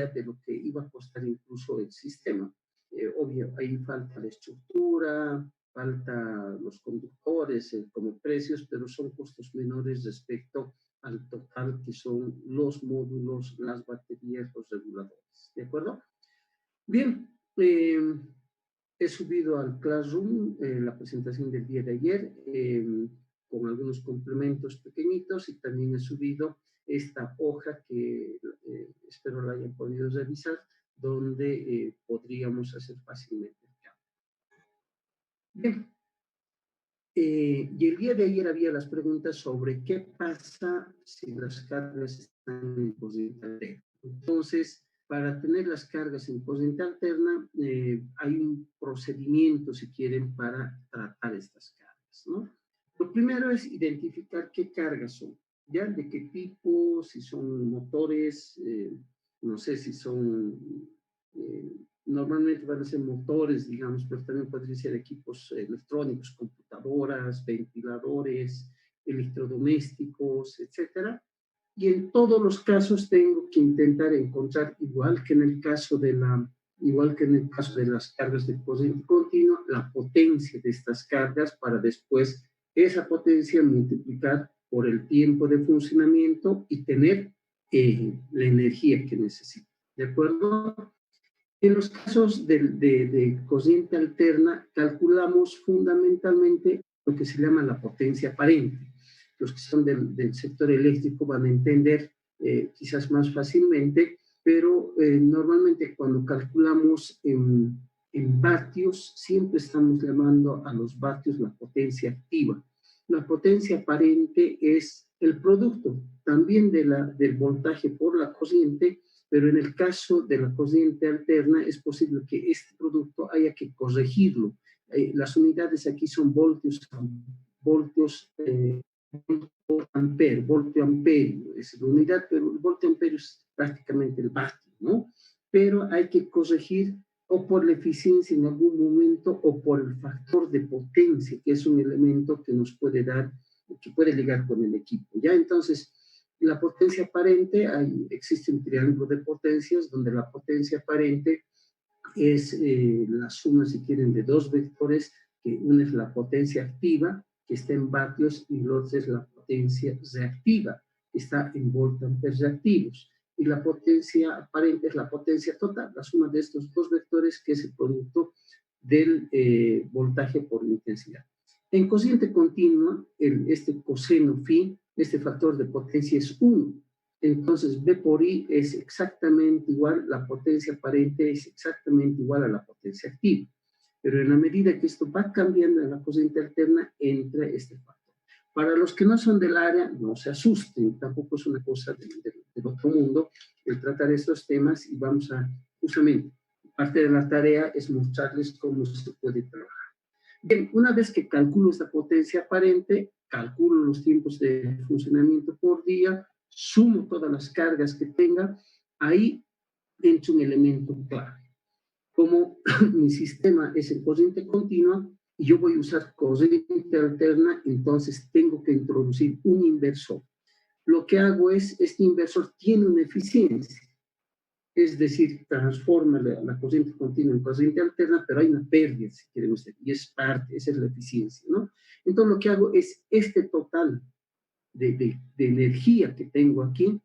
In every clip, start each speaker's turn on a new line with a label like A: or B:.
A: de lo que iba a costar incluso el sistema. Obvio, ahí falta la estructura, falta los conductores como precios, pero son costos menores respecto al total que son los módulos, las baterías, los reguladores. ¿De acuerdo? Bien, he subido al Classroom la presentación del día de ayer con algunos complementos pequeñitos, y también he subido esta hoja que espero la hayan podido revisar, donde podríamos hacer fácilmente el cambio. Bien. Y el día de ayer había las preguntas sobre qué pasa si las cargas están en corriente alterna. Entonces, para tener las cargas en corriente alterna, hay un procedimiento, si quieren, para tratar estas cargas, ¿no? Lo primero es identificar qué cargas son, ¿ya? De qué tipo, si son motores, no sé si son... normalmente van a ser motores, digamos, pero también podrían ser equipos electrónicos, computadoras, ventiladores, electrodomésticos, etcétera. Y en todos los casos tengo que intentar encontrar, igual que en el caso de las cargas de corriente continua, la potencia de estas cargas para después esa potencia multiplicar por el tiempo de funcionamiento y tener la energía que necesito. ¿De acuerdo? En los casos de corriente alterna, calculamos fundamentalmente lo que se llama la potencia aparente. Los que son del sector eléctrico van a entender quizás más fácilmente, pero normalmente cuando calculamos en vatios, siempre estamos llamando a los vatios la potencia activa. La potencia aparente es el producto también del voltaje por la corriente, pero en el caso de la corriente alterna es posible que este producto haya que corregirlo. Las unidades aquí son voltios ampere, voltio amperio, es la unidad, pero el voltio amperio es prácticamente el vatio, ¿no? Pero hay que corregir o por la eficiencia en algún momento o por el factor de potencia, que es un elemento que nos puede dar, que puede ligar con el equipo, ¿ya? Entonces, la potencia aparente, existe un triángulo de potencias donde la potencia aparente es la suma, si quieren, de dos vectores, que una es la potencia activa, que está en vatios, y la otra es la potencia reactiva, que está en voltamperes reactivos. Y la potencia aparente es la potencia total, la suma de estos dos vectores, que es el producto del voltaje por intensidad. En corriente continua, este coseno phi, este factor de potencia es 1. Entonces, B por I es exactamente igual, la potencia aparente es exactamente igual a la potencia activa. Pero en la medida que esto va cambiando en la corriente alterna, entra este factor. Para los que no son del área, no se asusten, tampoco es una cosa del otro mundo el tratar estos temas, y vamos a, justamente, parte de la tarea es mostrarles cómo se puede trabajar. Bien, una vez que calculo esta potencia aparente, calculo los tiempos de funcionamiento por día, sumo todas las cargas que tenga, ahí entra un elemento clave. Como mi sistema es en corriente continua y yo voy a usar corriente alterna, entonces tengo que introducir un inversor. Lo que hago es, este inversor tiene una eficiencia, es decir, transforma la corriente continua en corriente alterna, pero hay una pérdida, si quieren ustedes, y es parte, esa es la eficiencia, ¿no? Entonces lo que hago es este total de energía que tengo aquí,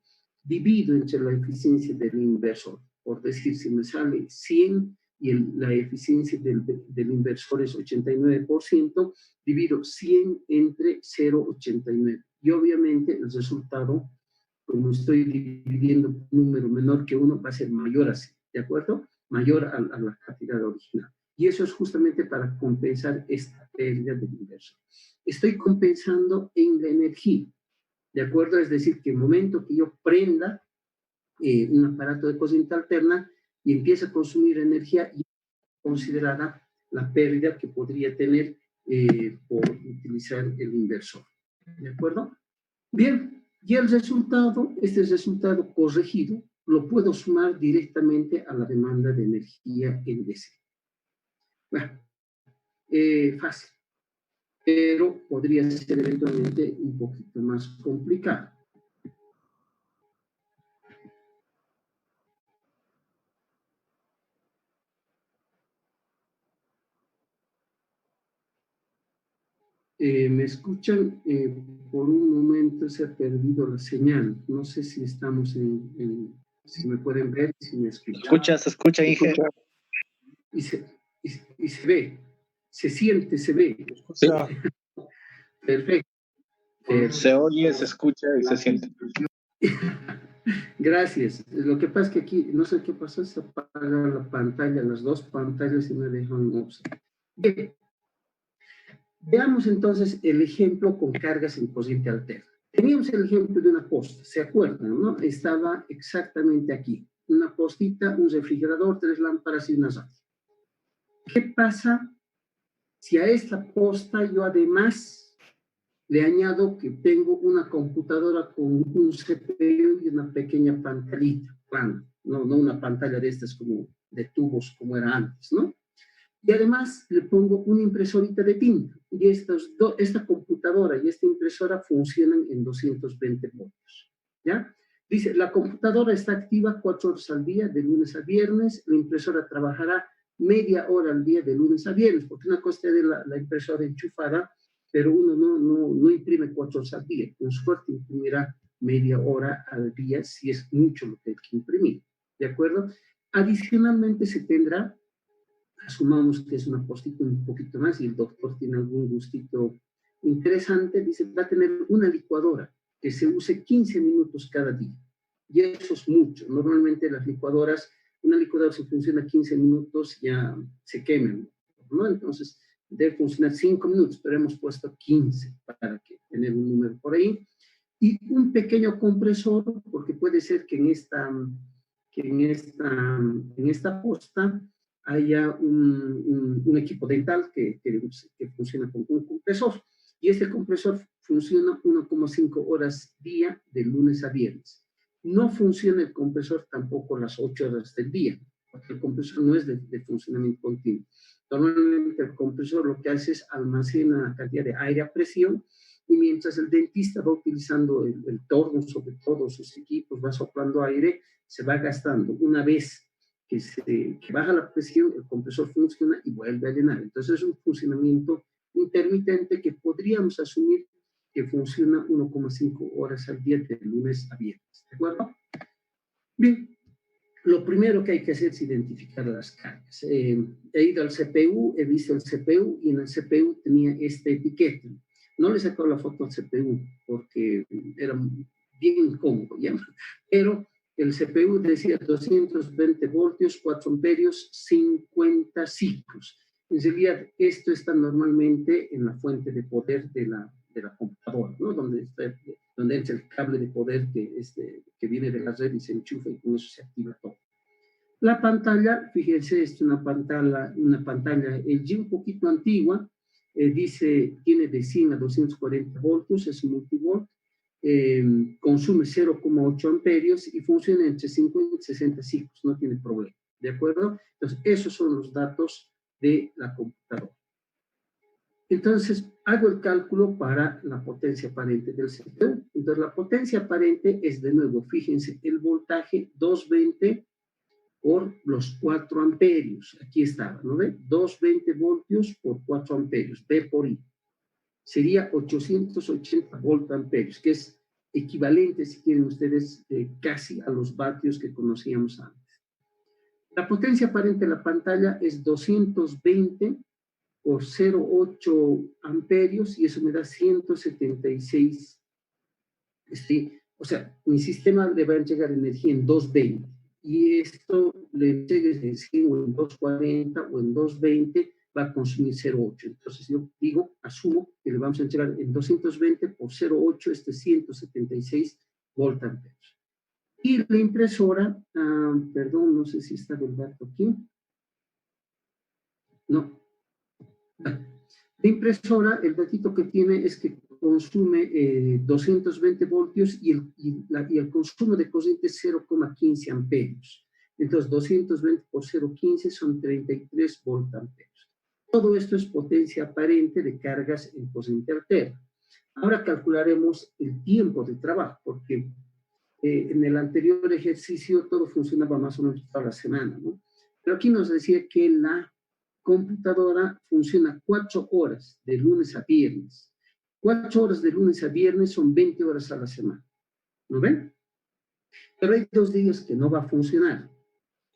A: divido entre la eficiencia del inversor. Por decir, si me sale 100 y la eficiencia del inversor es 89%, divido 100 entre 0,89. Y obviamente el resultado, como estoy dividiendo un número menor que 1, va a ser mayor así, ¿de acuerdo? Mayor a la cantidad original. Y eso es justamente para compensar esta pérdida del inversor. Estoy compensando en la energía, ¿de acuerdo? Es decir, que el momento que yo prenda un aparato de corriente alterna y empiece a consumir energía, considerará la pérdida que podría tener por utilizar el inversor, ¿de acuerdo? Bien, y el resultado, este resultado corregido, lo puedo sumar directamente a la demanda de energía en DC. Bueno, fácil, pero podría ser eventualmente un poquito más complicado. ¿Me escuchan? Por un momento se ha perdido la señal. No sé si estamos si me pueden ver, si me escuchan.
B: Se escucha, Inge.
A: Y se ve, se siente, se ve.
B: Sí.
A: Perfecto.
B: Se oye, se escucha y se siente.
A: Gracias. Lo que pasa es que aquí, no sé qué pasó, se apaga la pantalla, las dos pantallas y me dejan observar. Bien. Veamos entonces el ejemplo con cargas en corriente alterna. Teníamos el ejemplo de una posta, ¿se acuerdan, no? Estaba exactamente aquí. Una postita, un refrigerador, 3 lámparas y una radio. ¿Qué pasa si a esta posta yo además le añado que tengo una computadora con un CPU y una pequeña pantallita plana? No una pantalla de estas como de tubos como era antes, ¿no? Y además le pongo una impresorita de tinta. Y esta computadora y esta impresora funcionan en 220 voltios. ¿Ya? Dice, la computadora está activa 4 horas al día, de lunes a viernes. La impresora trabajará media hora al día, de lunes a viernes, porque una cosa es de la impresora enchufada, pero uno no imprime 4 horas al día. Con suerte imprimirá media hora al día, si es mucho lo que hay que imprimir. ¿De acuerdo? Adicionalmente se tendrá, asumamos que es una postita un poquito más y el doctor tiene algún gustito interesante, dice, va a tener una licuadora que se use 15 minutos cada día. Y eso es mucho. Normalmente las licuadoras, una licuadora si funciona 15 minutos ya se queman, ¿no? Entonces debe funcionar 5 minutos, pero hemos puesto 15 para tener un número por ahí. Y un pequeño compresor, porque puede ser que en esta posta haya un equipo dental que funciona con un compresor. Y este compresor funciona 1,5 horas día de lunes a viernes. No funciona el compresor tampoco las 8 horas del día, porque el compresor no es de funcionamiento continuo. Normalmente el compresor lo que hace es almacena una cantidad de aire a presión y mientras el dentista va utilizando el torno sobre todos sus equipos, va soplando aire, se va gastando. Una vez que baja la presión, el compresor funciona y vuelve a llenar. Entonces es un funcionamiento intermitente que podríamos asumir que funciona 1,5 horas al día de lunes a viernes. ¿De acuerdo? Bien, lo primero que hay que hacer es identificar las cargas. He ido al CPU, he visto el CPU y en el CPU tenía esta etiqueta. No le he sacado la foto al CPU porque era bien incómodo, ¿ya? Pero el CPU decía 220 voltios, 4 amperios, 50 ciclos. En realidad, esto está normalmente en la fuente de poder de la computadora, ¿no? Donde entra el cable de poder que viene de la red y se enchufa y con eso se activa todo. La pantalla, fíjense, es una pantalla LG un poquito antigua, tiene de 100 a 240 voltios, es un multivolt, consume 0,8 amperios y funciona entre 50 y 60 ciclos, no tiene problema, ¿de acuerdo? Entonces, esos son los datos de la computadora. Entonces, hago el cálculo para la potencia aparente del CPU. Entonces, la potencia aparente es, de nuevo, fíjense, el voltaje 220 por los 4 amperios. Aquí estaba, ¿no ve? 220 voltios por 4 amperios, V por I. Sería 880 voltamperios, que es equivalente, si quieren ustedes, casi a los vatios que conocíamos antes. La potencia aparente de la pantalla es 220 por 0,8 amperios y eso me da 176. O sea, mi sistema le va a entregar energía en 220 y esto le entregue en 100 o en 240 o en 220 va a consumir 0,8. Entonces yo asumo que le vamos a entregar en 220 por 0,8 176 voltamperios. Y la impresora, perdón, no sé si está el dato aquí. No. La impresora, el datito que tiene es que consume 220 voltios y el consumo de corriente es 0,15 amperios. Entonces, 220 por 0,15 son 33 voltamperios. Todo esto es potencia aparente de cargas en corriente alterna. Ahora calcularemos el tiempo de trabajo, porque en el anterior ejercicio todo funcionaba más o menos toda la semana, ¿no? Pero aquí nos decía que la computadora funciona 4 horas de lunes a viernes. 4 horas de lunes a viernes son 20 horas a la semana. ¿No ven? Pero hay 2 días que no va a funcionar.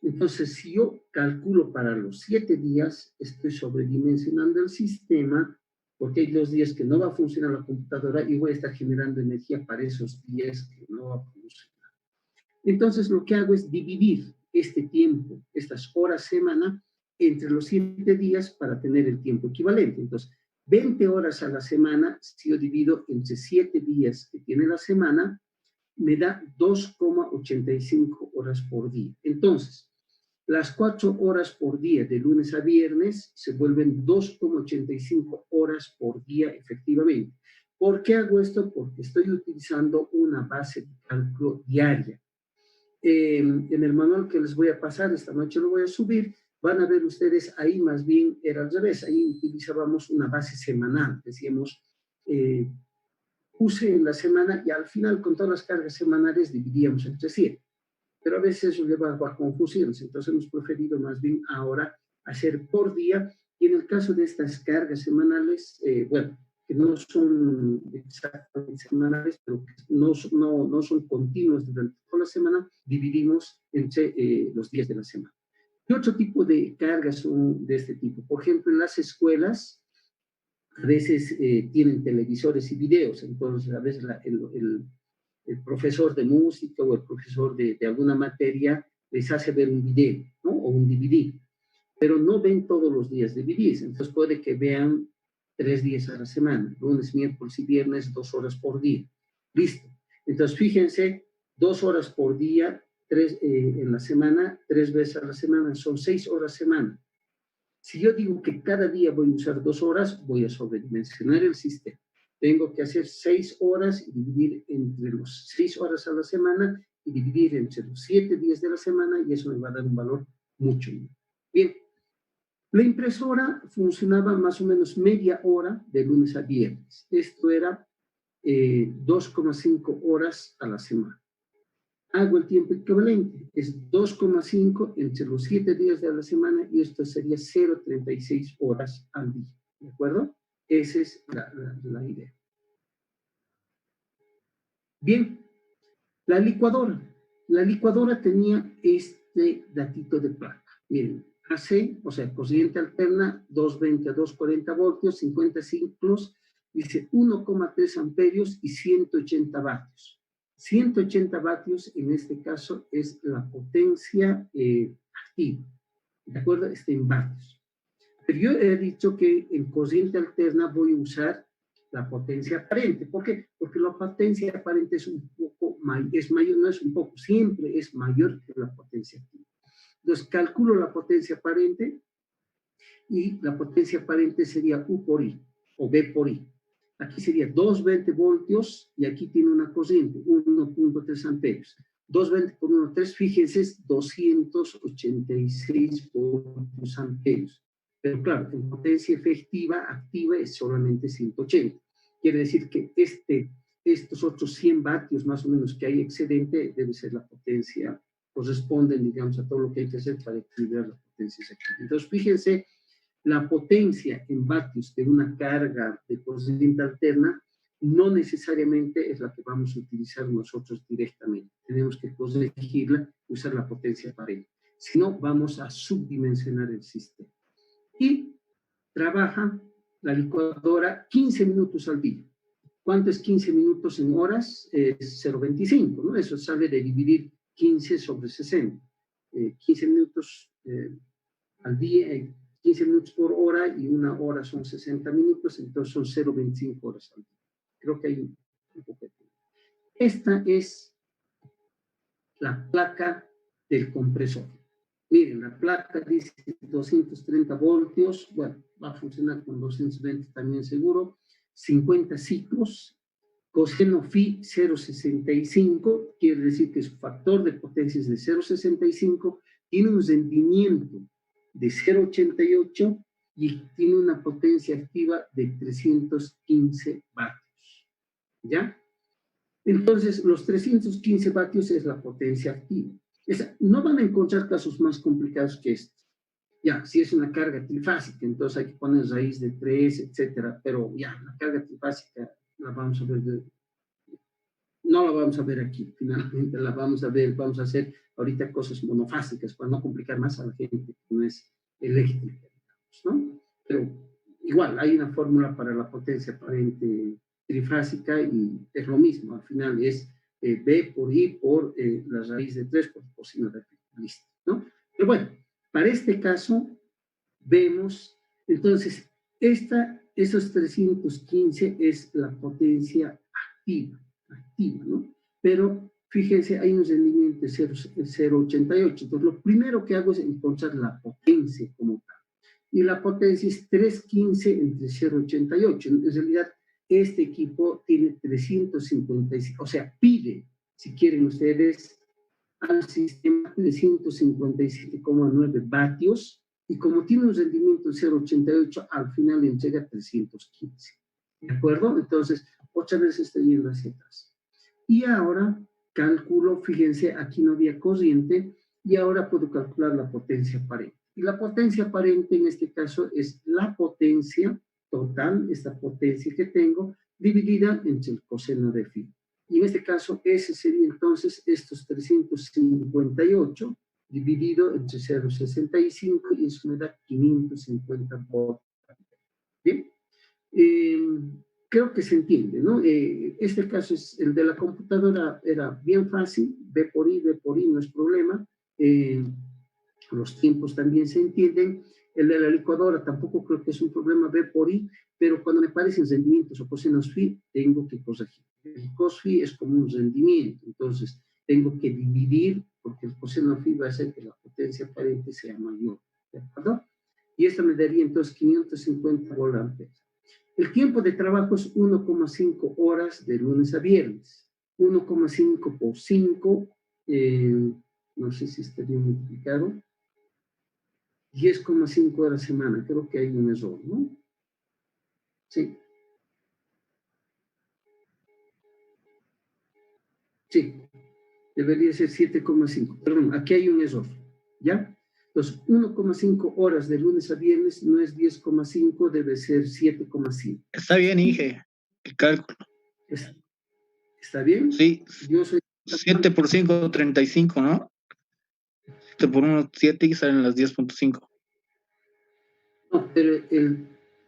A: Entonces, si yo calculo para los 7 días, estoy sobredimensionando el sistema, porque hay 2 días que no va a funcionar la computadora y voy a estar generando energía para esos días que no va a funcionar. Entonces, lo que hago es dividir este tiempo, estas horas semana, entre los 7 días para tener el tiempo equivalente. Entonces, 20 horas a la semana, si yo divido entre 7 días que tiene la semana, me da 2,85 horas por día. Entonces, las 4 horas por día de lunes a viernes se vuelven 2,85 horas por día efectivamente. ¿Por qué hago esto? Porque estoy utilizando una base de cálculo diaria. En el manual que les voy a pasar, esta noche lo voy a subir, van a ver ustedes ahí más bien era al revés, ahí utilizábamos una base semanal, decíamos, puse en la semana y al final con todas las cargas semanales dividíamos entre 7. Pero a veces eso lleva a confusiones, entonces hemos preferido más bien ahora hacer por día, y en el caso de estas cargas semanales, bueno, que no son exactamente semanales, pero que no son continuas durante toda la semana, dividimos entre los días de la semana. ¿Qué otro tipo de cargas son de este tipo? Por ejemplo, en las escuelas, a veces tienen televisores y videos, entonces a veces el profesor de música o el profesor de alguna materia les hace ver un video, ¿no? O un DVD, pero no ven todos los días DVDs, entonces puede que vean 3 días a la semana, lunes, miércoles y viernes, 2 horas por día. Listo. Entonces, fíjense, 2 horas por día, 3 en la semana, 3 veces a la semana, son 6 horas semana. Si yo digo que cada día voy a usar 2 horas, voy a sobredimensionar el sistema. Tengo que hacer 6 horas y dividir entre los 6 horas a la semana y dividir entre los 7 días de la semana, y eso me va a dar un valor mucho menor. Bien, la impresora funcionaba más o menos media hora de lunes a viernes. Esto era 2,5 horas a la semana. Hago el tiempo equivalente, es 2,5 entre los 7 días de la semana, y esto sería 0,36 horas al día, ¿de acuerdo? Esa es la idea. Bien, la licuadora. La licuadora tenía este datito de placa. Miren, AC, o sea, corriente alterna, 220 a 240 voltios, 50 ciclos, dice 1,3 amperios y 180 vatios. 180 vatios en este caso es la potencia activa, ¿de acuerdo? Está en vatios. Pero yo he dicho que en corriente alterna voy a usar la potencia aparente. ¿Por qué? Porque la potencia aparente es un poco es mayor, no es un poco, siempre es mayor que la potencia activa. Entonces calculo la potencia aparente, y la potencia aparente sería U por I o B por I. Aquí sería 220 voltios y aquí tiene una corriente, 1,3 amperios. 220 por 1,3, fíjense, es 286 voltios amperios. Pero claro, en potencia efectiva, activa, es solamente 180. Quiere decir que estos otros 100 vatios más o menos que hay excedente debe ser la potencia, corresponden, digamos, a todo lo que hay que hacer para equilibrar las potencias aquí. Entonces, fíjense, la potencia en vatios de una carga de corriente alterna no necesariamente es la que vamos a utilizar nosotros directamente. Tenemos que corregirla y usar la potencia aparente. Si no, vamos a subdimensionar el sistema. Y trabaja la licuadora 15 minutos al día. ¿Cuánto es 15 minutos en horas? Es 0,25, ¿no? Eso sale de dividir 15 sobre 60. 15 minutos al día, 15 minutos por hora, y una hora son 60 minutos, entonces son 0,25 horas al día. Creo que hay un poco de tiempo. Esta es la placa del compresor. Miren, la placa dice 230 voltios, bueno, va a funcionar con 220 también seguro, 50 ciclos, coseno phi 0,65, quiere decir que su factor de potencia es de 0,65, tiene un rendimiento de 0,88 y tiene una potencia activa de 315 vatios, ¿ya? Entonces, los 315 vatios es la potencia activa. No van a encontrar casos más complicados que estos. Ya, si es una carga trifásica, entonces hay que poner raíz de 3, etcétera, pero ya, la carga trifásica la vamos a ver, no la vamos a ver aquí, finalmente la vamos a ver, vamos a hacer ahorita cosas monofásicas para no complicar más a la gente que no es eléctrica, digamos, ¿no? Pero igual, hay una fórmula para la potencia aparente trifásica y es lo mismo, al final es B por I por la raíz de 3 por coseno de phi, listo, ¿no? Pero bueno, para este caso, vemos, entonces, esos 315 es la potencia activa, ¿no? Pero fíjense, hay un rendimiento de 0,88. Entonces, lo primero que hago es encontrar la potencia como tal. Y la potencia es 315 entre 0,88. En realidad, este equipo tiene 355, o sea, pide, si quieren ustedes, al sistema 357,9 vatios, y como tiene un rendimiento de 0,88, al final le entrega 315. ¿De acuerdo? Entonces, otra vez está yendo hacia atrás. Y ahora calculo, fíjense, aquí no había corriente, y ahora puedo calcular la potencia aparente. Y la potencia aparente en este caso es la potencia total, esta potencia que tengo, dividida entre el coseno de phi. Y en este caso, ese sería entonces estos 358 dividido entre 0,65 y eso me da 550 volts. ¿Bien? Creo que se entiende, ¿no? Este caso es el de la computadora, era bien fácil, B por I no es problema. Los tiempos también se entienden. El de la licuadora tampoco creo que es un problema B por I, pero cuando me parecen rendimientos o cosenos phi, tengo que corregir. El cos phi es como un rendimiento, entonces tengo que dividir, porque el coseno phi va a hacer que la potencia aparente sea mayor, ¿de acuerdo? Y esto me daría entonces 550 volt-amperes. El tiempo de trabajo es 1,5 horas de lunes a viernes. 1,5 por 5, no sé si estaría multiplicado, 10,5 horas a semana. Creo que hay un error, ¿no? Sí. Sí, debería ser 7,5. Perdón, aquí hay un error, ¿ya? Entonces, 1,5 horas de lunes a viernes no es 10,5, debe ser 7,5.
B: Está bien, Inge, el cálculo.
A: ¿Está bien?
B: Sí,
A: Yo soy...
B: 7 por 5, 35, ¿no? 7 por 1, 7 y salen las 10,5.
A: No, pero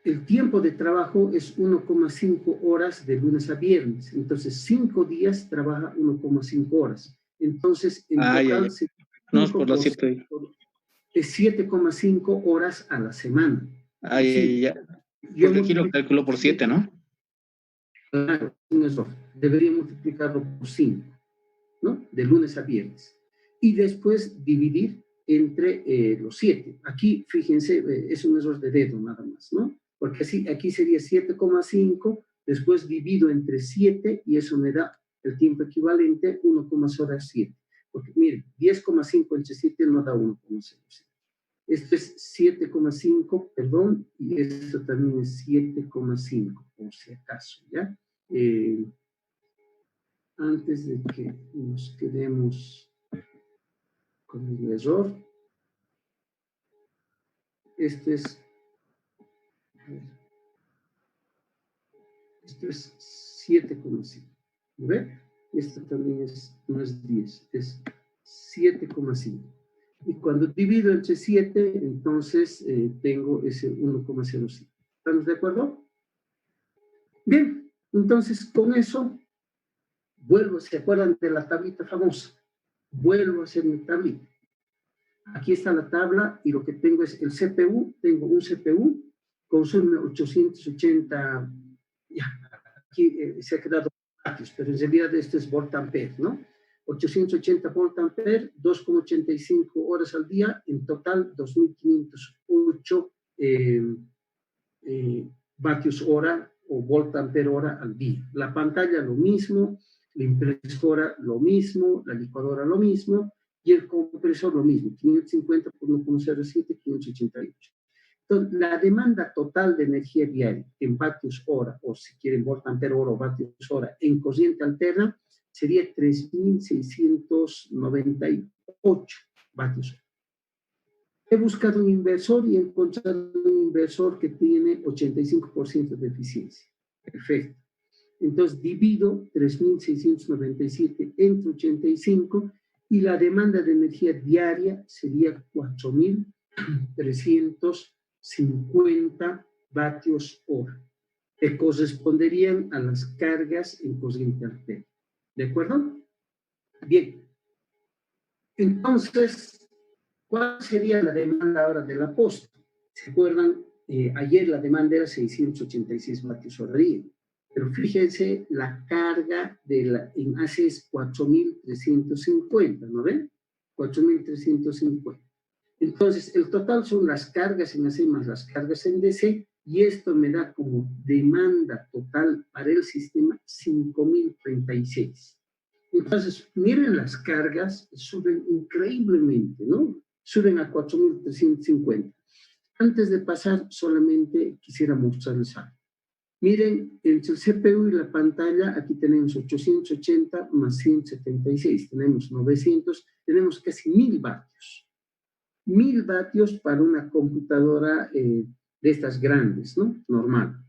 A: el tiempo de trabajo es 1,5 horas de lunes a viernes. Entonces, 5 días trabaja 1,5 horas. Entonces, en total,
B: Ya. No es por las
A: 5
B: 7.
A: es 7,5 horas a la semana.
B: Ya.
A: Yo
B: Porque aquí lo calculo por 7, ¿no?
A: Claro, eso debería multiplicarlo por 5, ¿no? De lunes a viernes. Y después dividir entre los 7. Aquí, fíjense, es un error de dedo nada más, ¿no? Porque así, aquí sería 7,5, después divido entre 7 y eso me da el tiempo equivalente 1,07. Porque miren, 10,5 entre 7 no da 1,07. Esto es 7,5, perdón, y esto también es 7,5, por si acaso, ¿ya? Antes de que nos quedemos con el error, esto es 7,5. ¿Ve? Esto también no es 10, es 7,5. Y cuando divido entre 7, entonces tengo ese 1,05. ¿Estamos de acuerdo? Bien, entonces con eso vuelvo, ¿se acuerdan de la tablita famosa? Vuelvo a hacer mi tablita. Aquí está la tabla y lo que tengo es el CPU. Tengo un CPU, consume 880, ya, aquí se ha quedado vatios, pero en realidad esto es volt-ampere, ¿no? 880 volt-ampere, 2,85 horas al día, en total 2.508 vatios hora o volt-ampere hora al día. La pantalla lo mismo, la impresora lo mismo, la licuadora lo mismo, y el compresor lo mismo, 550 por 1,07, 588. Entonces, la demanda total de energía diaria en vatios hora, o si quieren volt-ampere hora o vatios hora, en corriente alterna, sería 3.698 vatios hora. He buscado un inversor y he encontrado un inversor que tiene 85% de eficiencia. Perfecto. Entonces divido 3.697 entre 85 y la demanda de energía diaria sería 4.350 vatios hora, que corresponderían a las cargas en corriente alterna. ¿De acuerdo? Bien. Entonces, ¿cuál sería la demanda ahora de la posta? ¿Se acuerdan? Ayer la demanda era 686 vatios hora día. Pero fíjense, la carga en AC es 4.350, ¿no ven? 4.350. Entonces, el total son las cargas en AC más las cargas en DC, y esto me da como demanda total para el sistema 5.036. Entonces, miren las cargas, suben increíblemente, ¿no? Suben a 4.350. Antes de pasar, solamente quisiera mostrarles algo. Miren, entre el CPU y la pantalla, aquí tenemos 880 más 176, tenemos 900, tenemos casi 1.000 vatios. 1.000 vatios para una computadora de estas grandes, ¿no? Normal.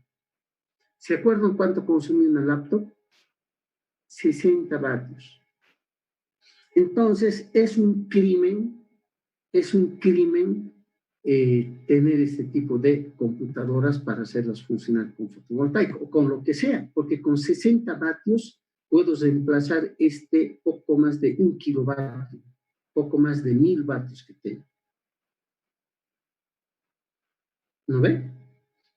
A: ¿Se acuerdan cuánto consume una laptop? 60 vatios. Entonces, es un crimen tener este tipo de computadoras para hacerlas funcionar con fotovoltaico o con lo que sea, porque con 60 vatios puedo reemplazar poco más de 1 kilovatio, poco más de 1.000 vatios que tengo. ¿No ve?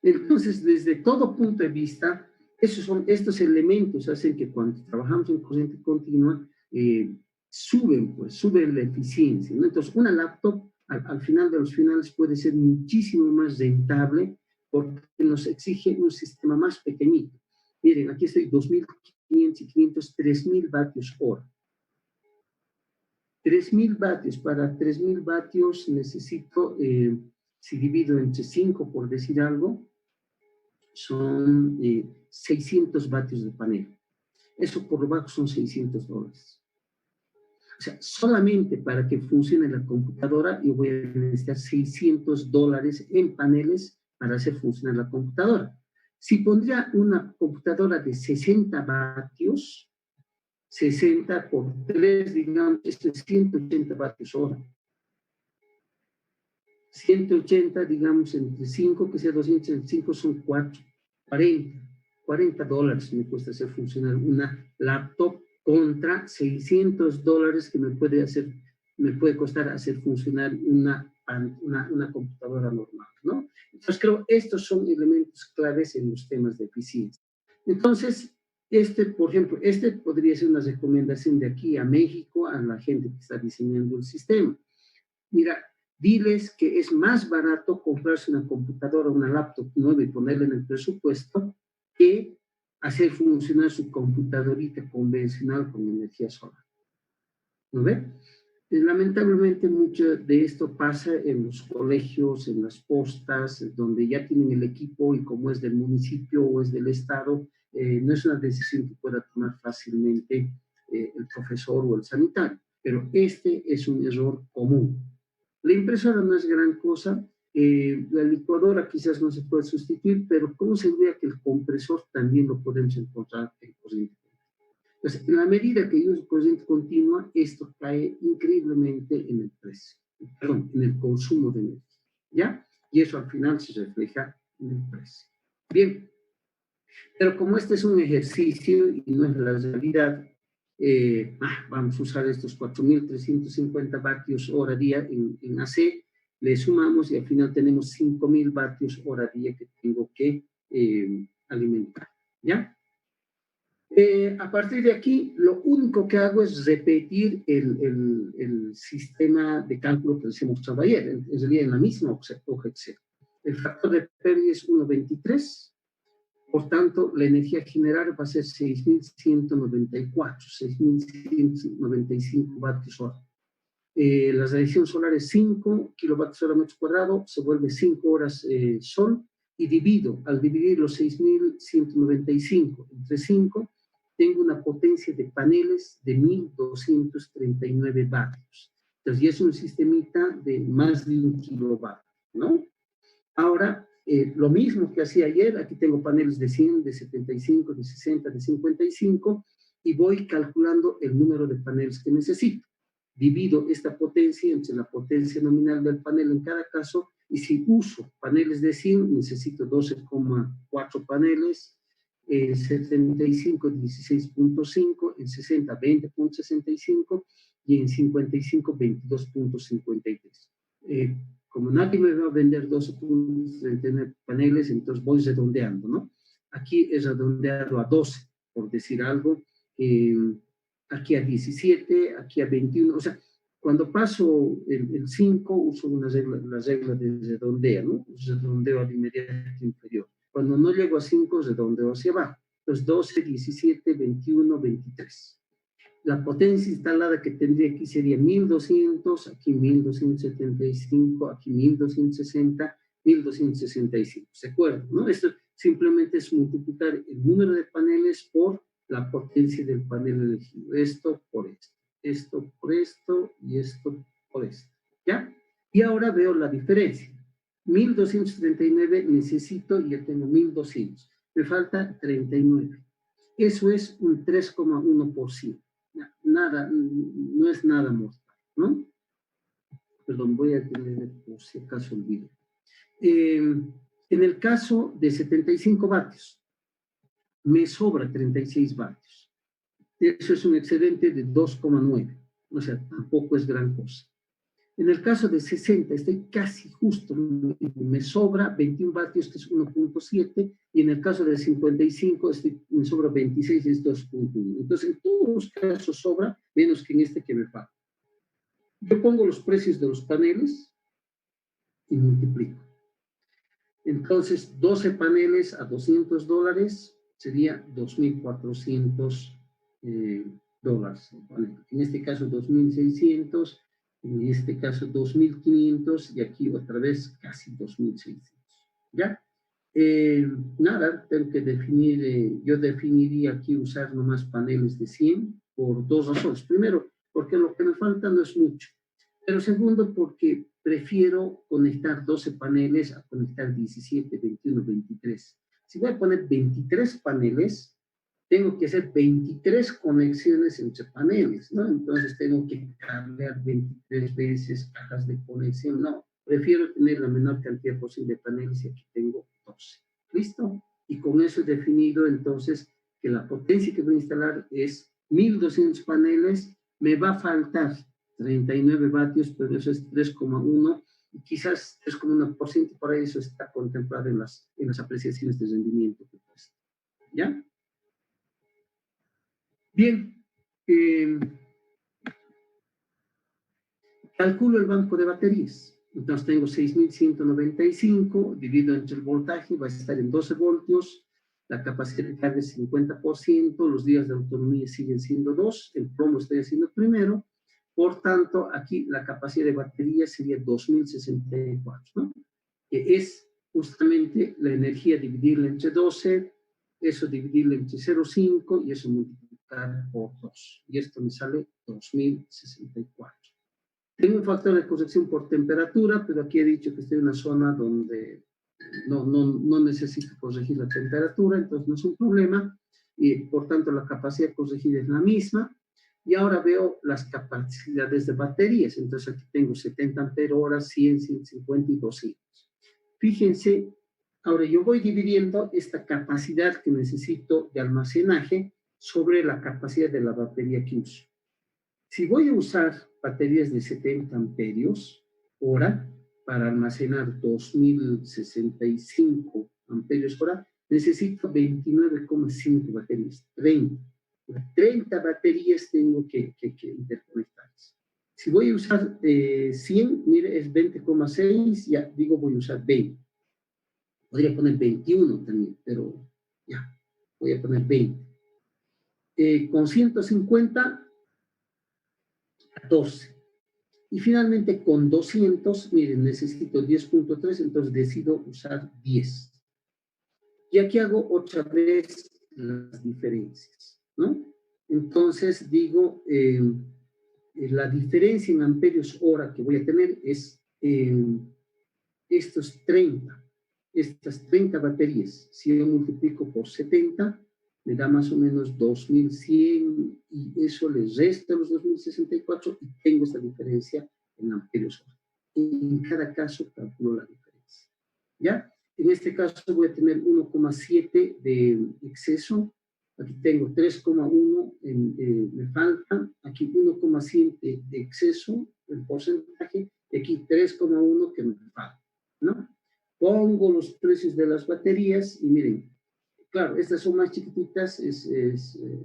A: Entonces, desde todo punto de vista, estos elementos hacen que cuando trabajamos en corriente continua, suben la eficiencia, ¿no? Entonces, una laptop al final de los finales puede ser muchísimo más rentable porque nos exige un sistema más pequeñito. Miren, aquí estoy 2.500 y 500, 3.000 vatios hora. 3.000 vatios, para 3.000 vatios necesito, si divido entre 5 por decir algo, son 600 vatios de panel. Eso por lo bajo son $600. O sea, solamente para que funcione la computadora yo voy a necesitar $600 en paneles para hacer funcionar la computadora. Si pondría una computadora de 60 vatios, 60 por 3, digamos, esto es 180 vatios hora. 180, digamos, entre 5, que sea 205, son 40 dólares me cuesta hacer funcionar una laptop contra $600 que me puede costar hacer funcionar una computadora normal, ¿no? Entonces creo estos son elementos claves en los temas de eficiencia. Entonces, por ejemplo, podría ser una recomendación de aquí a México a la gente que está diseñando el sistema. Mira, diles que es más barato comprarse una computadora, una laptop nueva y ponerla en el presupuesto que hacer funcionar su computadorita convencional con energía solar. ¿No ve? Lamentablemente mucho de esto pasa en los colegios, en las postas, donde ya tienen el equipo y como es del municipio o es del estado, no es una decisión que pueda tomar fácilmente el profesor o el sanitario, pero este es un error común. La impresora no es gran cosa, la licuadora quizás no se puede sustituir, pero ¿cómo se ve que el compresor también lo podemos encontrar en corriente? Entonces, en la medida que yo uso corriente continua, esto cae increíblemente en el precio, perdón, en el consumo de energía, ¿ya? Y eso al final se refleja en el precio. Bien, pero como este es un ejercicio y no es la realidad, vamos a usar estos 4.350 vatios hora día en AC, le sumamos y al final tenemos 5.000 vatios hora día que tengo que alimentar, ¿ya? A partir de aquí, lo único que hago es repetir el sistema de cálculo que les he mostrado ayer, en realidad en la misma hoja Excel. El factor de pérdida es 1.23, por tanto, la energía generada va a ser 6.195 vatios hora. La radiación solar es 5 kilovatios hora metro cuadrado, se vuelve 5 horas sol, y al dividir los 6.195 entre 5, tengo una potencia de paneles de 1.239 vatios. Entonces ya es un sistemita de más de 1 kilovatio, ¿no? Ahora, lo mismo que hacía ayer, aquí tengo paneles de 100, de 75, de 60, de 55, y voy calculando el número de paneles que necesito. Divido esta potencia entre la potencia nominal del panel en cada caso, y si uso paneles de 100, necesito 12,4 paneles, el 75, 16,5, en 60, 20,65, y en 55, 22,53. Como nadie me va a vender 12,39 paneles, entonces voy redondeando, ¿no? Aquí es redondeado a 12, por decir algo, aquí a 17, aquí a 21, o sea, cuando paso el 5, uso la regla de redondeo, ¿no? Redondeo al inmediato inferior. Cuando no llego a 5, redondeo hacia abajo. Entonces, 12, 17, 21, 23. La potencia instalada que tendría aquí sería 1200, aquí 1275, aquí 1260, 1265. ¿Se acuerdan? ¿No? Esto simplemente es multiplicar el número de paneles por la potencia del panel elegido. Esto por esto, esto por esto y esto por esto. ¿Ya? Y ahora veo la diferencia. 1239 necesito y ya tengo 1200. Me falta 39. Eso es un 3,1%. Nada, no es nada mortal, ¿no? Perdón, voy a tener, por si acaso olvido. En el caso de 75 vatios, me sobra 36 vatios. Eso es un excedente de 2,9. O sea, tampoco es gran cosa. En el caso de 60, estoy casi justo, me sobra 21 vatios, que es 1,7, y en el caso de 55, me sobra 26, es 2,1. Entonces, en todos los casos sobra, menos que en este que me falta. Yo pongo los precios de los paneles y multiplico. Entonces, 12 paneles a $200 sería 2.400 dólares. En este caso, 2.600. En este caso 2.500 y aquí otra vez casi 2.600. ¿Ya? Nada, tengo que definir, yo definiría aquí usar nomás paneles de 100 por dos razones. Primero, porque lo que me falta no es mucho. Pero segundo, porque prefiero conectar 12 paneles a conectar 17, 21, 23. Si voy a poner 23 paneles, tengo que hacer 23 conexiones entre paneles, ¿no? Entonces tengo que cambiar 23 veces cajas de conexión. No, prefiero tener la menor cantidad posible de paneles y aquí tengo 12. ¿Listo? Y con eso he definido entonces que la potencia que voy a instalar es 1.200 paneles. Me va a faltar 39 vatios, pero eso es 3,1 y quizás 3,1%, por ahí eso está contemplado en las apreciaciones de rendimiento. ¿Ya? Bien, calculo el banco de baterías. Entonces tengo 6.195, dividido entre el voltaje, va a estar en 12 voltios, la capacidad de carga es 50%, los días de autonomía siguen siendo 2, el plomo estoy haciendo primero, por tanto, aquí la capacidad de batería sería 2.064, ¿no? Que es justamente la energía dividirla entre 12, eso dividirla entre 0,5 y eso multiplicar por 2. Y esto me sale 2.064. Tengo un factor de corrección por temperatura, pero aquí he dicho que estoy en una zona donde no necesito corregir la temperatura, entonces no es un problema, y por tanto la capacidad corregida es la misma. Y ahora veo las capacidades de baterías, entonces aquí tengo 70 ampere horas, 100, 150 y 200. Fíjense, ahora yo voy dividiendo esta capacidad que necesito de almacenaje sobre la capacidad de la batería que uso. Si voy a usar baterías de 70 amperios hora para almacenar 2.065 amperios hora, necesito 29,5 baterías, 30 baterías tengo que interconectarlas. Si voy a usar 100, mire, es 20,6, ya digo voy a usar 20. Podría poner 21 también, pero ya, voy a poner 20. Con 150, 12. Y finalmente con 200, miren, necesito 10,3, entonces decido usar 10. Y aquí hago otra vez las diferencias, ¿no? Entonces digo, la diferencia en amperios hora que voy a tener es estas 30 baterías. Si yo multiplico por 70, me da más o menos 2100 y eso le resta los 2064 y tengo esta diferencia en amperios hora. En cada caso calculo la diferencia. ¿Ya? En este caso voy a tener 1,7 de exceso. Aquí tengo 3,1 me falta. Aquí 1,7 de exceso, el porcentaje. Y aquí 3,1 que me falta, ¿no? Pongo los precios de las baterías y miren, claro, estas son más chiquititas,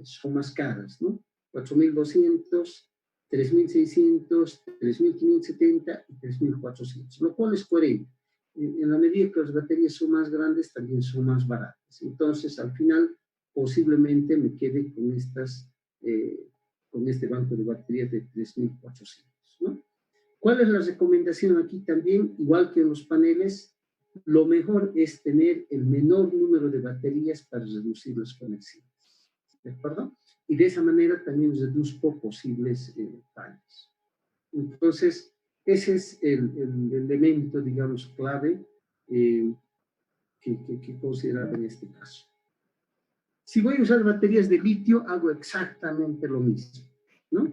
A: son más caras, ¿no? 4.200, 3.600, 3.570 y 3.400, lo cual es coherente. En la medida que las baterías son más grandes, también son más baratas. Entonces, al final, posiblemente me quede con con este banco de baterías de 3.400, ¿no? ¿Cuál es la recomendación aquí también? Igual que en los paneles, lo mejor es tener el menor número de baterías para reducir las conexiones, ¿de acuerdo? Y de esa manera también reduzco posibles fallos. Entonces, ese es el elemento, digamos, clave que considerar en este caso. Si voy a usar baterías de litio, hago exactamente lo mismo, ¿no?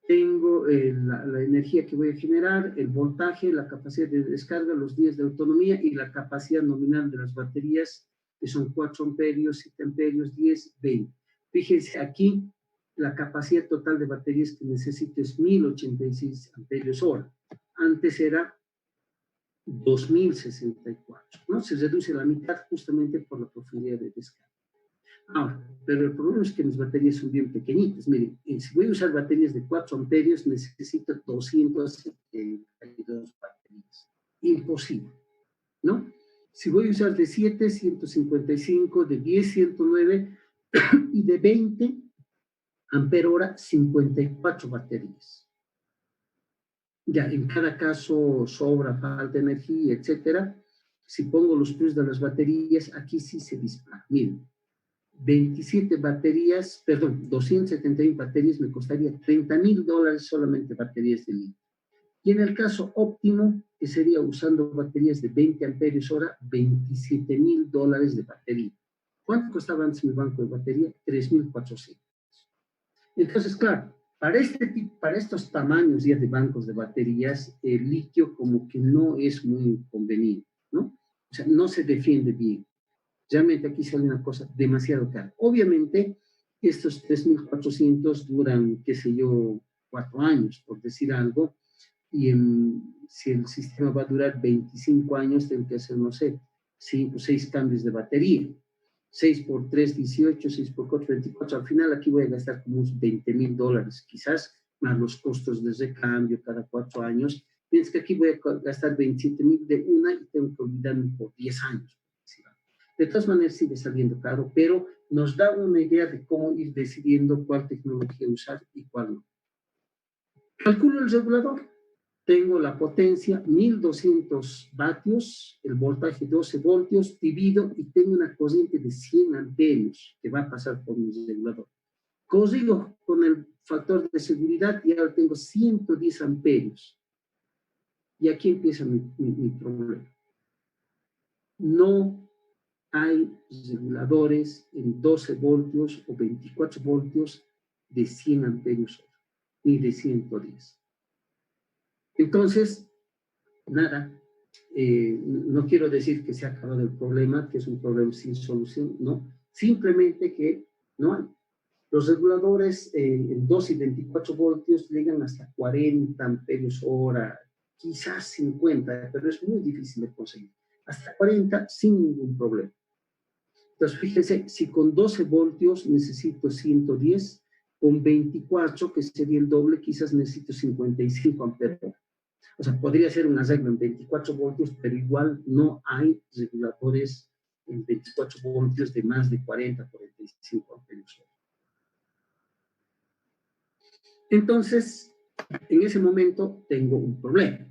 A: Tengo la energía que voy a generar, el voltaje, la capacidad de descarga, los días de autonomía y la capacidad nominal de las baterías, que son 4 amperios, 7 amperios, 10, 20. Fíjense aquí, la capacidad total de baterías que necesito es 1086 amperios hora. Antes era 2064, ¿no? Se reduce a la mitad justamente por la profundidad de descarga. Ahora, pero el problema es que mis baterías son bien pequeñitas. Miren, si voy a usar baterías de 4 amperios, necesito 272 baterías. Imposible, ¿no? Si voy a usar de 7, 155, de 10, 109 y de 20 ampere hora, 54 baterías. Ya, en cada caso sobra, falta energía, etcétera. Si pongo los precios de las baterías, aquí sí se dispara. Miren, 27 baterías, perdón, 271 baterías me costaría $30,000 solamente baterías de litio. Y en el caso óptimo, que sería usando baterías de 20 amperios hora, $27,000 de batería. ¿Cuánto costaba antes mi banco de batería? 3.400. Entonces, claro, para estos tamaños ya de bancos de baterías, el litio como que no es muy conveniente, ¿no? O sea, no se defiende bien. Realmente aquí sale una cosa demasiado cara. Obviamente, estos 3.400 duran, qué sé yo, 4 años, por decir algo, y si el sistema va a durar 25 años, tengo que hacer, no sé, 5 o 6 cambios de batería. 6 por 3, 18, 6 por 4, 24. Al final aquí voy a gastar como unos $20,000, quizás, más los costos de recambio cada 4 años. Pienso que aquí voy a gastar 27,000 de una y tengo que olvidarme por 10 años. De todas maneras sigue saliendo caro, pero nos da una idea de cómo ir decidiendo cuál tecnología usar y cuál no. Calculo el regulador. Tengo la potencia 1200 vatios, el voltaje 12 voltios, divido y tengo una corriente de 100 amperios que va a pasar por mi regulador. Corrijo con el factor de seguridad y ahora tengo 110 amperios. Y aquí empieza mi problema. No hay reguladores en 12 voltios o 24 voltios de 100 amperios hora, ni de 110. Entonces, nada, no quiero decir que se ha acabado el problema, que es un problema sin solución, no, simplemente que no hay. Los reguladores en 12 y 24 voltios llegan hasta 40 amperios hora, quizás 50, pero es muy difícil de conseguir. Hasta 40 sin ningún problema. Entonces, fíjense, si con 12 voltios necesito 110, con 24, que sería el doble, quizás necesito 55 amperes. O sea, podría ser un arreglo en 24 voltios, pero igual no hay reguladores en 24 voltios de más de 40, 45 amperes. Entonces, en ese momento tengo un problema.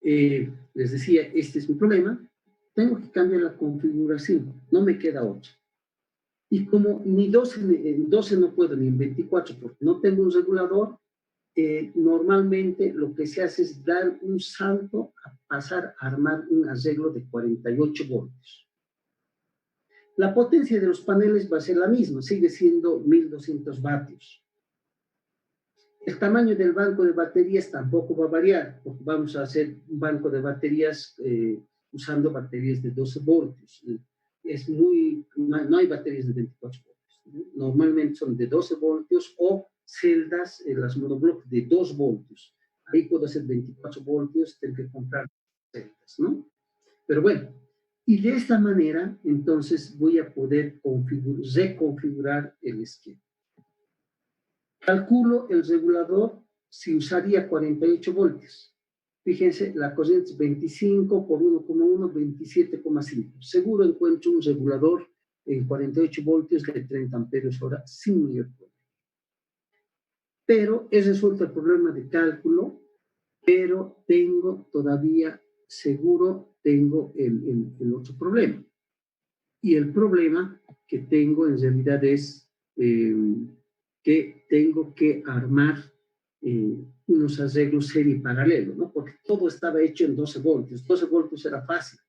A: Les decía, este es mi problema. Tengo que cambiar la configuración, no me queda otra. Y como ni 12, en 12 no puedo, ni en 24, porque no tengo un regulador, normalmente lo que se hace es dar un salto a pasar a armar un arreglo de 48 voltios. La potencia de los paneles va a ser la misma, sigue siendo 1200 vatios. El tamaño del banco de baterías tampoco va a variar, porque vamos a hacer un banco de baterías usando baterías de 12 voltios. No hay baterías de 24 voltios. Normalmente son de 12 voltios o celdas, las monobloques de 2 voltios. Ahí puedo hacer 24 voltios, tengo que comprar celdas, ¿no? Pero bueno, y de esta manera, entonces voy a poder reconfigurar el esquema. Calculo el regulador si usaría 48 voltios. Fíjense, la corriente es 25 por 1,1, 27,5. Seguro encuentro un regulador en 48 voltios de 30 amperios hora sin mayor problema. Pero es resuelto el problema de cálculo, pero tengo todavía, seguro, tengo el otro problema. Y el problema que tengo en realidad es que tengo que armar unos arreglos serie paralelo, ¿no? Porque todo estaba hecho en 12 voltios. 12 voltios era fácil.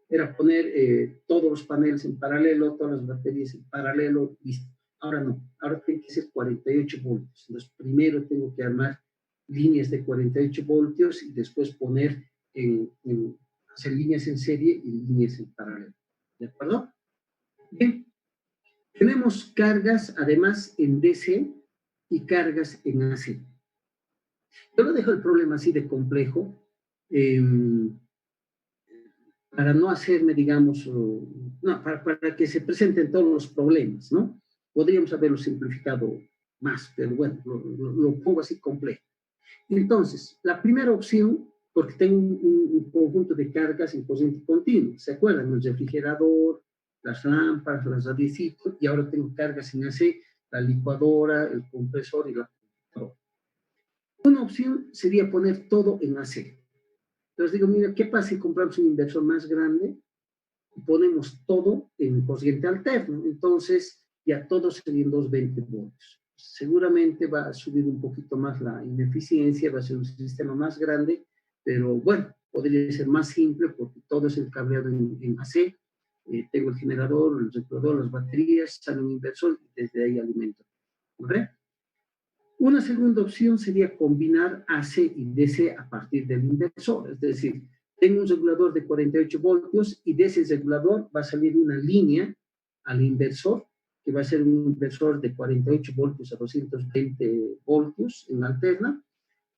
A: Era poner todos los paneles en paralelo, todas las baterías en paralelo, listo. Ahora no. Ahora tiene que ser 48 voltios. Entonces, primero tengo que armar líneas de 48 voltios y después poner hacer líneas en serie y líneas en paralelo. ¿De acuerdo? Bien. Tenemos cargas, además, en DC y cargas en AC. Yo lo dejo el problema así de complejo para no hacerme, digamos, para que se presenten todos los problemas, ¿no? Podríamos haberlo simplificado más, pero bueno, lo pongo así complejo. Entonces, la primera opción, porque tengo un conjunto de cargas en corriente continua, ¿se acuerdan? El refrigerador, las lámparas, las radiecitos, y ahora tengo cargas en AC, la licuadora, el compresor y la computadora. Una opción sería poner todo en AC. Entonces digo, mira, ¿qué pasa si compramos un inversor más grande y ponemos todo en corriente alterna? Entonces, ya todo serían 220 voltios. Seguramente va a subir un poquito más la ineficiencia, va a ser un sistema más grande, pero bueno, podría ser más simple porque todo es el cableado en AC. Tengo el generador, el regulador, las baterías, sale un inversor y desde ahí alimento. ¿Vale? Una segunda opción sería combinar AC y DC a partir del inversor, es decir, tengo un regulador de 48 voltios y de ese regulador va a salir una línea al inversor, que va a ser un inversor de 48 voltios a 220 voltios en alterna,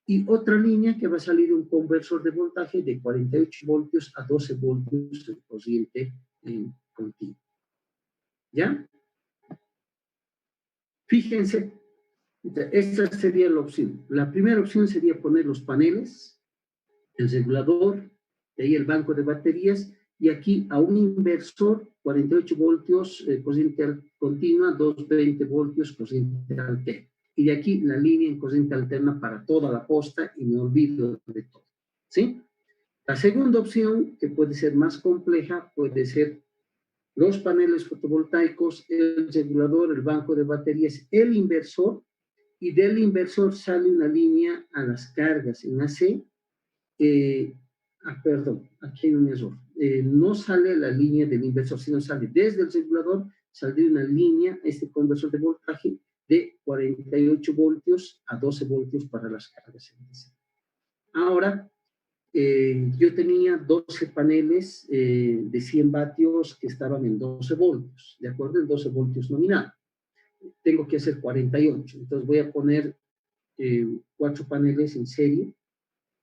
A: y otra línea que va a salir un conversor de voltaje de 48 voltios a 12 voltios de corriente continua. ¿Ya? Fíjense. Esta sería la opción. La primera opción sería poner los paneles, el regulador, de ahí el banco de baterías, y aquí a un inversor, 48 voltios, corriente continua, 220 voltios, corriente alterna. Y de aquí la línea en corriente alterna para toda la posta y me olvido de todo. ¿Sí? La segunda opción, que puede ser más compleja, puede ser los paneles fotovoltaicos, el regulador, el banco de baterías, el inversor, y del inversor sale una línea a las cargas en AC. Perdón, aquí hay un error. No sale la línea del inversor, sino sale desde el regulador, saldría una línea, este conversor de voltaje, de 48 voltios a 12 voltios para las cargas en AC. Ahora, yo tenía 12 paneles de 100 vatios que estaban en 12 voltios, ¿de acuerdo? En 12 voltios nominal. Tengo que hacer 48, entonces voy a poner 4 paneles en serie,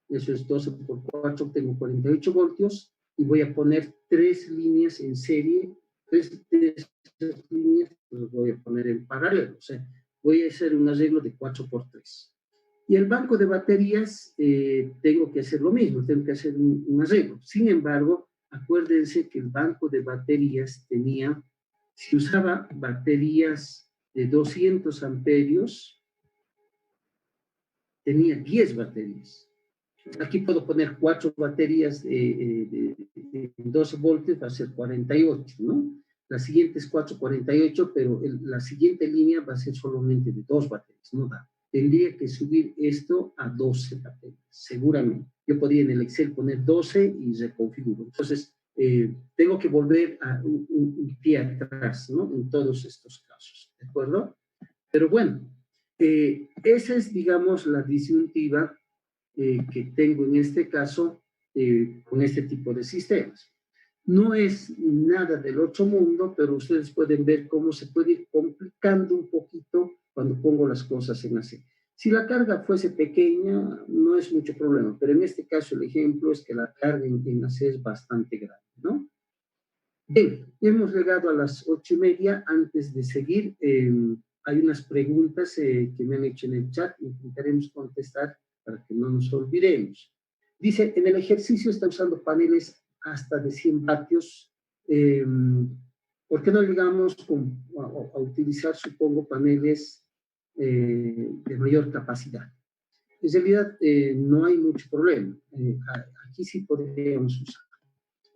A: eso es 12 por 4, tengo 48 voltios, y voy a poner 3 líneas en serie, 3 líneas, los voy a poner en paralelo, o sea, voy a hacer un arreglo de 4 por 3. Y el banco de baterías, tengo que hacer lo mismo, tengo que hacer un arreglo. Sin embargo, acuérdense que el banco de baterías tenía, si usaba baterías de 200 amperios, tenía 10 baterías. Aquí puedo poner 4 baterías de 12 voltios, va a ser 48, ¿no? la siguiente es 448, pero la siguiente línea va a ser solamente de 2 baterías, no da. Tendría que subir esto a 12 baterías, seguramente. Yo podría en el Excel poner 12 y reconfiguro. Entonces, tengo que volver a un pie atrás, ¿no? En todos estos casos, ¿de acuerdo? Pero bueno, esa es, digamos, la disyuntiva que tengo en este caso con este tipo de sistemas. No es nada del otro mundo, pero ustedes pueden ver cómo se puede ir complicando un poquito cuando pongo las cosas en AC. Si la carga fuese pequeña, no es mucho problema, pero en este caso el ejemplo es que la carga en AC es bastante grande, ¿no? Bien, hemos llegado a las 8:30. Antes de seguir, hay unas preguntas que me han hecho en el chat, intentaremos contestar para que no nos olvidemos. Dice, en el ejercicio está usando paneles hasta de 100 vatios. ¿Por qué no llegamos a utilizar, supongo, paneles de mayor capacidad? En realidad, no hay mucho problema. Aquí sí podríamos usar.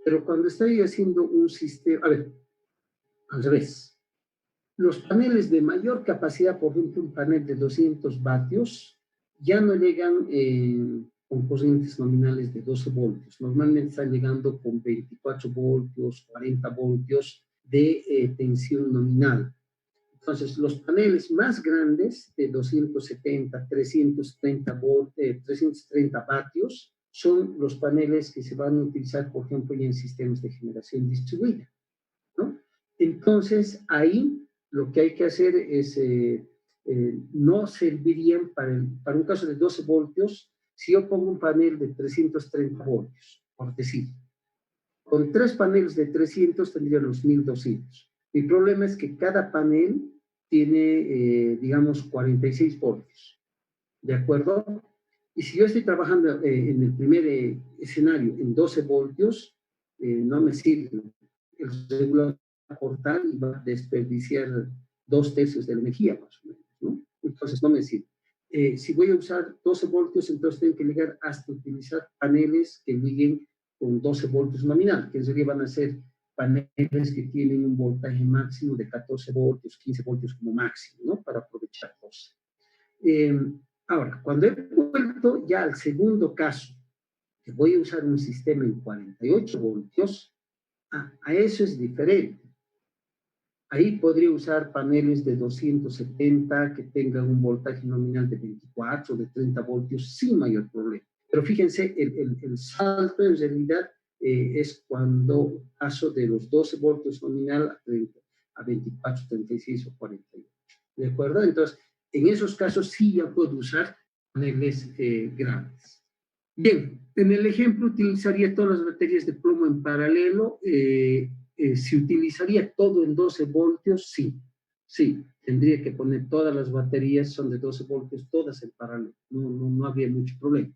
A: Pero cuando estoy haciendo un sistema, a ver, al revés. Los paneles de mayor capacidad, por ejemplo, un panel de 200 vatios, ya no llegan con corrientes nominales de 12 voltios. Normalmente están llegando con 24 voltios, 40 voltios de tensión nominal. Entonces, los paneles más grandes, de 270, 330 vatios, son los paneles que se van a utilizar, por ejemplo, ya en sistemas de generación distribuida, ¿no? Entonces, ahí lo que hay que hacer es, no servirían para un caso de 12 voltios, si yo pongo un panel de 330 voltios, por decir. Con 3 paneles de 300 tendría los 1200. Mi problema es que cada panel tiene, digamos, 46 voltios, ¿de acuerdo? Y si yo estoy trabajando en el primer escenario en 12 voltios, no me sirve. El regulador va a cortar y va a desperdiciar 2/3 de la energía, más o menos, ¿no? Entonces no me sirve. Si voy a usar 12 voltios, entonces tengo que llegar hasta utilizar paneles que lleguen con 12 voltios nominal, que en realidad van a ser paneles que tienen un voltaje máximo de 14 voltios, 15 voltios como máximo, ¿no? Para aprovechar cosas. Ahora, cuando he vuelto ya al segundo caso, que voy a usar un sistema en 48 voltios, a eso es diferente. Ahí podría usar paneles de 270 que tengan un voltaje nominal de 24 o de 30 voltios sin mayor problema. Pero fíjense, el salto en realidad es cuando paso de los 12 voltios nominal a 24, 36 o 48. ¿De acuerdo? Entonces, en esos casos sí ya puedo usar paneles grandes. Bien, en el ejemplo utilizaría todas las baterías de plomo en paralelo. Si utilizaría todo en 12 voltios, sí. Sí, tendría que poner todas las baterías, son de 12 voltios, todas en paralelo. No habría mucho problema.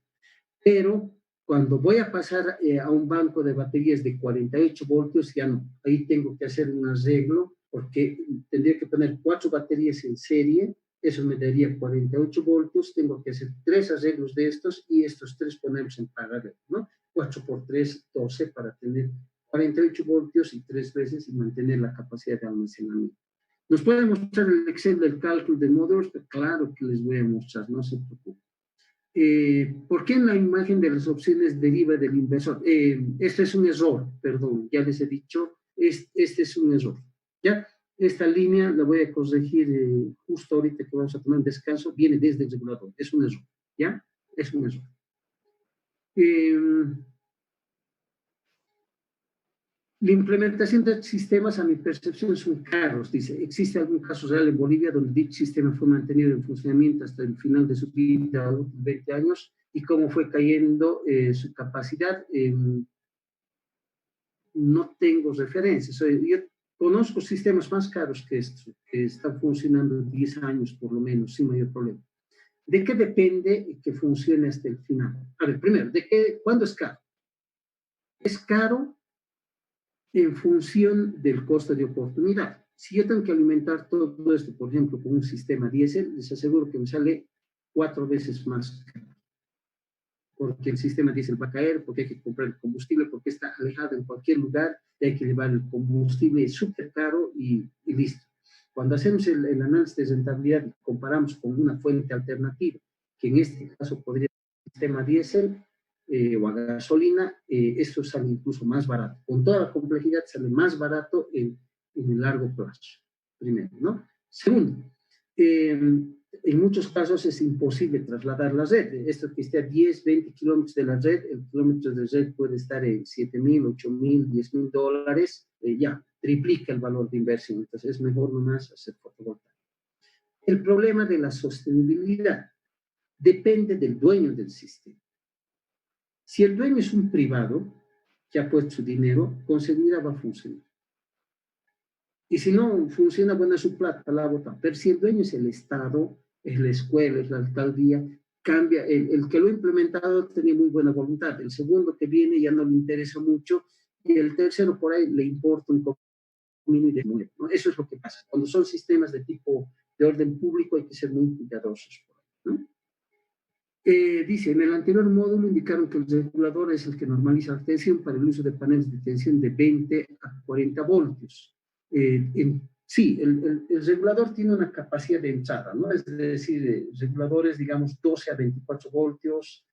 A: Pero cuando voy a pasar a un banco de baterías de 48 voltios, ya no. Ahí tengo que hacer un arreglo porque tendría que poner 4 baterías en serie, eso me daría 48 voltios, tengo que hacer 3 arreglos de estos y estos 3 ponerlos en paralelo, ¿no? 4 por 3, 12 para tener 48 voltios y 3 veces y mantener la capacidad de almacenamiento. ¿Nos pueden mostrar el Excel del cálculo de módulos? Claro que les voy a mostrar, no se preocupen. ¿Por qué en la imagen de las opciones deriva del inversor? Este es un error, perdón, ya les he dicho, este es un error, ¿ya? Esta línea la voy a corregir justo ahorita que vamos a tomar un descanso, viene desde el regulador, es un error, ¿ya? Es un error. La implementación de sistemas, a mi percepción, son caros. Dice, ¿existe algún caso real en Bolivia donde dicho sistema fue mantenido en funcionamiento hasta el final de su vida, 20 años, y cómo fue cayendo su capacidad? No tengo referencias. Yo conozco sistemas más caros que estos, que están funcionando 10 años por lo menos, sin mayor problema. ¿De qué depende que funcione hasta el final? A ver, primero, ¿cuándo es caro? Es caro en función del costo de oportunidad. Si yo tengo que alimentar todo esto, por ejemplo, con un sistema diésel, les aseguro que me sale 4 veces más caro. Porque el sistema diésel va a caer, porque hay que comprar el combustible, porque está alejado en cualquier lugar, hay que llevar el combustible, es súper caro y listo. Cuando hacemos el análisis de rentabilidad y comparamos con una fuente alternativa, que en este caso podría ser el sistema diésel o a gasolina, esto sale incluso más barato. Con toda la complejidad sale más barato en el largo plazo, primero, ¿no? Segundo, en muchos casos es imposible trasladar la red. Esto que esté a 10, 20 kilómetros de la red, el kilómetro de red puede estar en 7,000, 8,000, 10,000 dólares, ya, triplica el valor de inversión. Entonces es mejor nomás hacer fotovoltaica. El problema de la sostenibilidad depende del dueño del sistema. Si el dueño es un privado que ha puesto su dinero, con seguridad va a funcionar. Y si no funciona, bueno, es su plata, la bota. Pero si el dueño es el Estado, es la escuela, es la alcaldía, cambia. El que lo ha implementado tenía muy buena voluntad. El segundo que viene ya no le interesa mucho. Y el tercero por ahí le importa un poco y de nuevo, ¿no? Eso es lo que pasa. Cuando son sistemas de tipo de orden público hay que ser muy cuidadosos, ¿no? Dice, en el anterior módulo indicaron que el regulador es el que normaliza la tensión para el uso de paneles de tensión de 20 a 40 voltios. Sí, el regulador tiene una capacidad de entrada, ¿no? Es decir, reguladores, digamos, 12 a 24 voltios,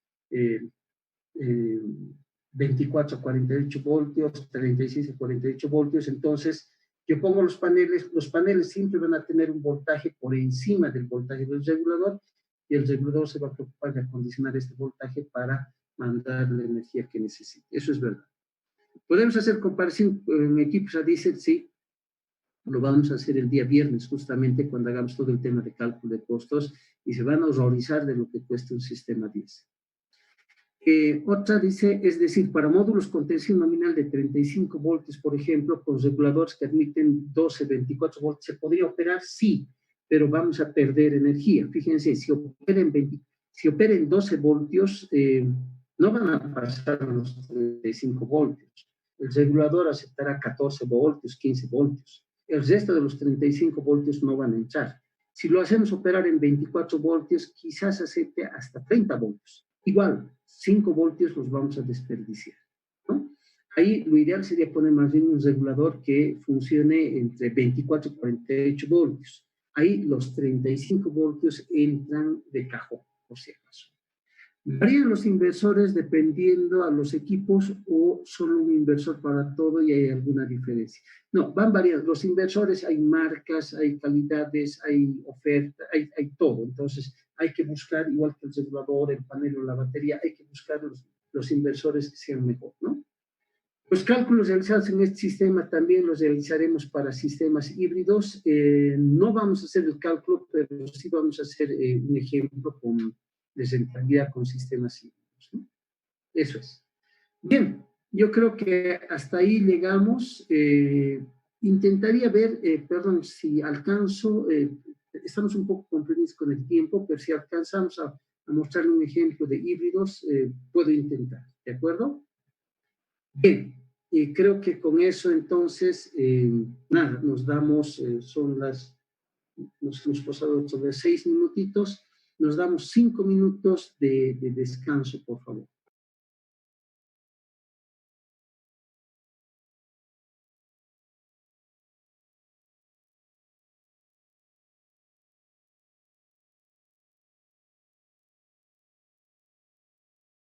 A: 24 a 48 voltios, 36 a 48 voltios. Entonces, yo pongo los paneles siempre van a tener un voltaje por encima del voltaje del regulador, y el regulador se va a preocupar de acondicionar este voltaje para mandar la energía que necesite. Eso es verdad. ¿Podemos hacer comparación en equipos a diésel? Sí. Lo vamos a hacer el día viernes, justamente cuando hagamos todo el tema de cálculo de costos, y se van a horrorizar de lo que cuesta un sistema diésel. Otra dice, es decir, para módulos con tensión nominal de 35 voltios, por ejemplo, con reguladores que admiten 12, 24 voltios, ¿se podría operar? Sí, pero vamos a perder energía. Fíjense, si opera en 12 voltios, no van a pasar a los 35 voltios. El regulador aceptará 14 voltios, 15 voltios. El resto de los 35 voltios no van a entrar. Si lo hacemos operar en 24 voltios, quizás acepte hasta 30 voltios. Igual, 5 voltios los vamos a desperdiciar, ¿no? Ahí lo ideal sería poner más bien un regulador que funcione entre 24 y 48 voltios. Ahí los 35 voltios entran de cajón, por si acaso. ¿Varían los inversores dependiendo a los equipos o solo un inversor para todo y hay alguna diferencia? No, van variando. Los inversores, hay marcas, hay calidades, hay oferta, hay todo. Entonces, hay que buscar, igual que el regulador, el panel o la batería, hay que buscar los inversores que sean mejor, ¿no? Los cálculos realizados en este sistema también los realizaremos para sistemas híbridos. No vamos a hacer el cálculo, pero sí vamos a hacer un ejemplo de rentabilidad con sistemas híbridos, ¿no? Eso es. Bien, yo creo que hasta ahí llegamos. Intentaría ver, perdón, si alcanzo, estamos un poco comprometidos con el tiempo, pero si alcanzamos a mostrarle un ejemplo de híbridos, puedo intentar, ¿de acuerdo? Bien, creo que con eso entonces, nada, nos damos, nos hemos pasado sobre 6 minutitos, nos damos 5 minutos de descanso, por favor.